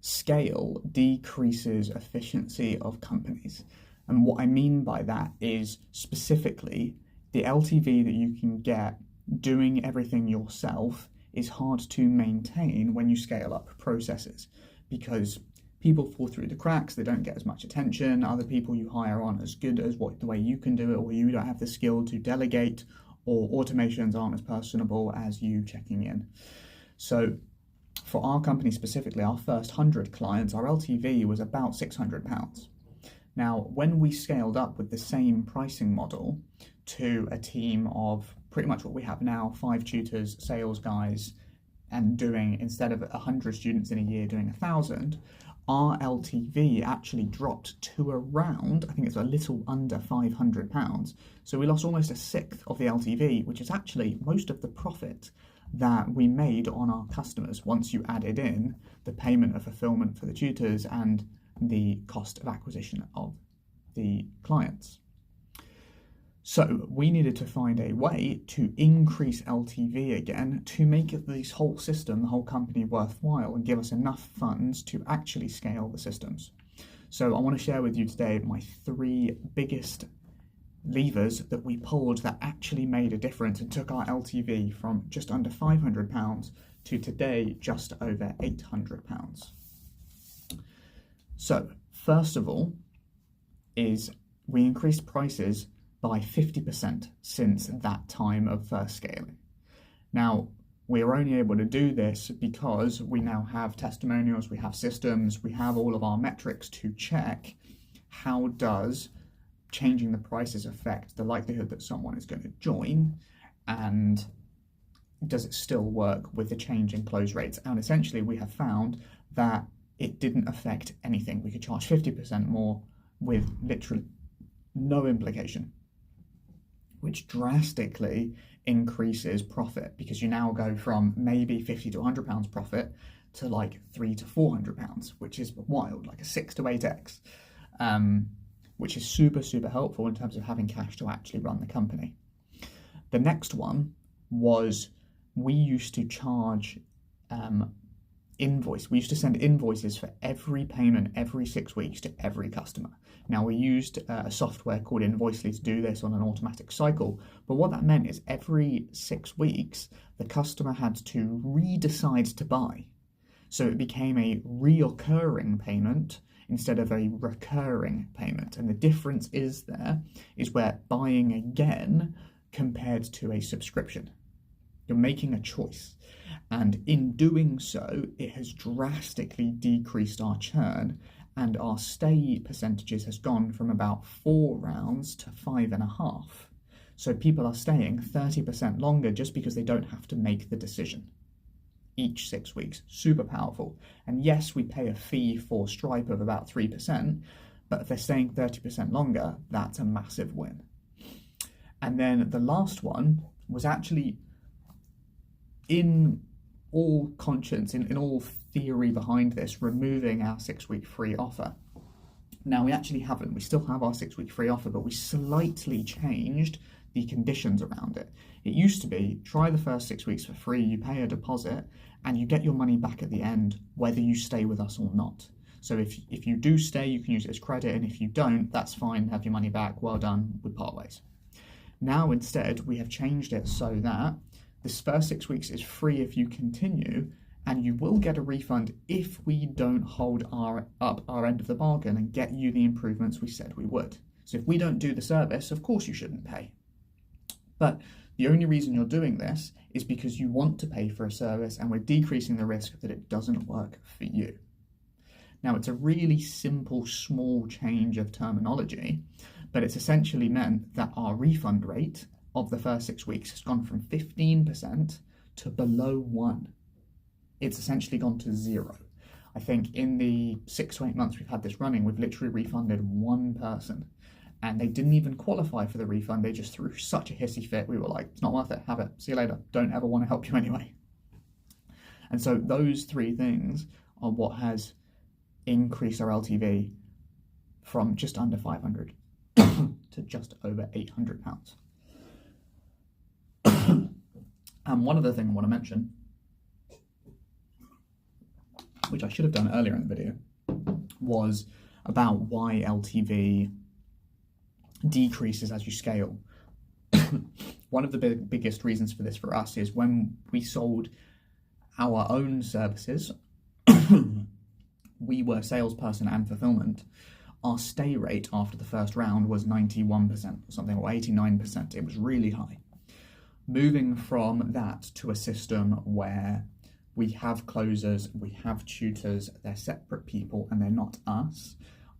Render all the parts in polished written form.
scale decreases efficiency of companies. And what I mean by that is specifically the LTV that you can get doing everything yourself is hard to maintain when you scale up processes, because people fall through the cracks, they don't get as much attention, other people you hire aren't as good as the way you can do it, or you don't have the skill to delegate, or automations aren't as personable as you checking in. So for our company specifically, our first 100 clients, our LTV was about £600. Now, when we scaled up with the same pricing model to a team of pretty much what we have now, 5 tutors, sales guys, and doing, instead of 100 students in a year, doing 1,000, our LTV actually dropped to around, I think it's a little under £500. So we lost almost a sixth of the LTV, which is actually most of the profit that we made on our customers once you added in the payment of fulfillment for the tutors and the cost of acquisition of the clients. So we needed to find a way to increase LTV again to make this whole system, the whole company, worthwhile and give us enough funds to actually scale the systems. So I want to share with you today my 3 biggest levers that we pulled that actually made a difference and took our LTV from just under £500 to today just over £800. So first of all is we increased prices by 50% since that time of first scaling. Now, we are only able to do this because we now have testimonials, we have systems, we have all of our metrics to check how does changing the prices affect the likelihood that someone is going to join, and does it still work with the change in close rates. And essentially we have found that it didn't affect anything. We could charge 50% more with literally no implication, which drastically increases profit, because you now go from maybe £50 to £100 profit to like £300 to £400, which is wild, like a 6 to 8x, which is super, super helpful in terms of having cash to actually run the company. The next one was we used to charge we used to send invoices for every payment every 6 weeks to every customer. Now, we used a software called Invoicely to do this on an automatic cycle, but what that meant is every 6 weeks the customer had to re-decide to buy. So it became a reoccurring payment instead of a recurring payment. And the difference is where buying again compared to a subscription. You're making a choice. And in doing so, it has drastically decreased our churn, and our stay percentages has gone from about 4 rounds to 5.5. So people are staying 30% longer just because they don't have to make the decision each 6 weeks. Super powerful. And yes, we pay a fee for Stripe of about 3%, but if they're staying 30% longer, that's a massive win. And then the last one was actually in all conscience, in all theory behind this, removing our 6-week free offer. Now, we actually haven't. We still have our 6-week free offer, but we slightly changed the conditions around it. It used to be, try the first 6 weeks for free, you pay a deposit, and you get your money back at the end, whether you stay with us or not. So if you do stay, you can use it as credit, and if you don't, that's fine, have your money back, well done, we part ways. Now, instead, we have changed it so that this first 6 weeks is free if you continue, and you will get a refund if we don't hold up our end of the bargain and get you the improvements we said we would. So if we don't do the service, of course you shouldn't pay. But the only reason you're doing this is because you want to pay for a service, and we're decreasing the risk that it doesn't work for you. Now, it's a really simple, small change of terminology, but it's essentially meant that our refund rate of the first 6 weeks has gone from 15% to below 1%. It's essentially gone to 0. I think in the 6 to 8 months we've had this running, we've literally refunded 1 person, and they didn't even qualify for the refund. They just threw such a hissy fit. We were like, it's not worth it, have it, see you later, don't ever want to help you anyway. And so those 3 things are what has increased our LTV from just under 500 to just over £800. And one other thing I want to mention which I should have done earlier in the video, was about why LTV decreases as you scale. One of the biggest reasons for this for us is when we sold our own services, we were salesperson and fulfillment. Our stay rate after the first round was 91% or something, or 89%. It was really high. Moving from that to a system where we have closers, we have tutors, they're separate people and they're not us,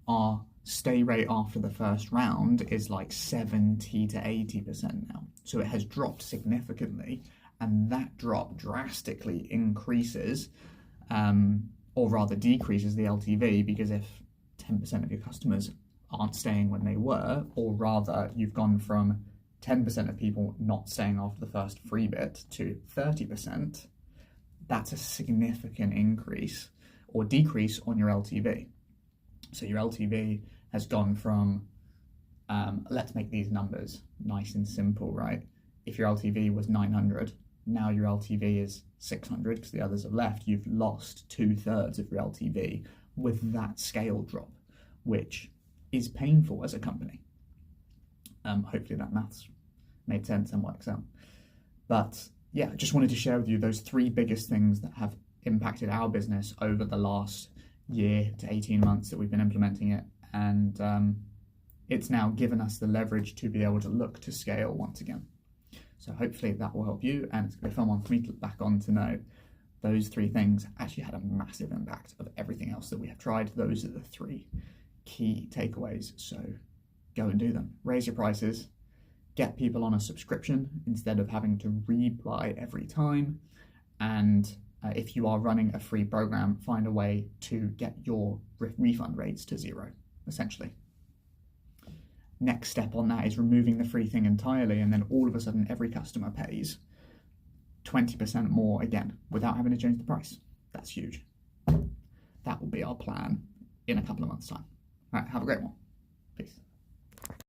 our stay rate after the first round is like 70 to 80% now. So it has dropped significantly, and that drop drastically increases, or rather decreases the LTV, because if 10% of your customers aren't staying when they were, or rather you've gone from 10% of people not staying after the first free bit to 30%, that's a significant increase or decrease on your LTV. So your LTV has gone from, let's make these numbers nice and simple, right? If your LTV was 900, now your LTV is 600 because the others have left. You've lost 2/3 of your LTV with that scale drop, which is painful as a company. Hopefully that maths made sense and works out. But yeah, I just wanted to share with you those 3 biggest things that have impacted our business over the last year to 18 months that we've been implementing it. And it's now given us the leverage to be able to look to scale once again. So hopefully that will help you, and it's going to be a fun one for me to look back on to know those 3 things actually had a massive impact of everything else that we have tried. Those are the 3 key takeaways. So go and do them. Raise your prices, get people on a subscription instead of having to rebuy every time. And if you are running a free program, find a way to get your refund rates to 0, essentially. Next step on that is removing the free thing entirely, and then all of a sudden every customer pays 20% more again without having to change the price. That's huge. That will be our plan in a couple of months' time. All right, have a great one.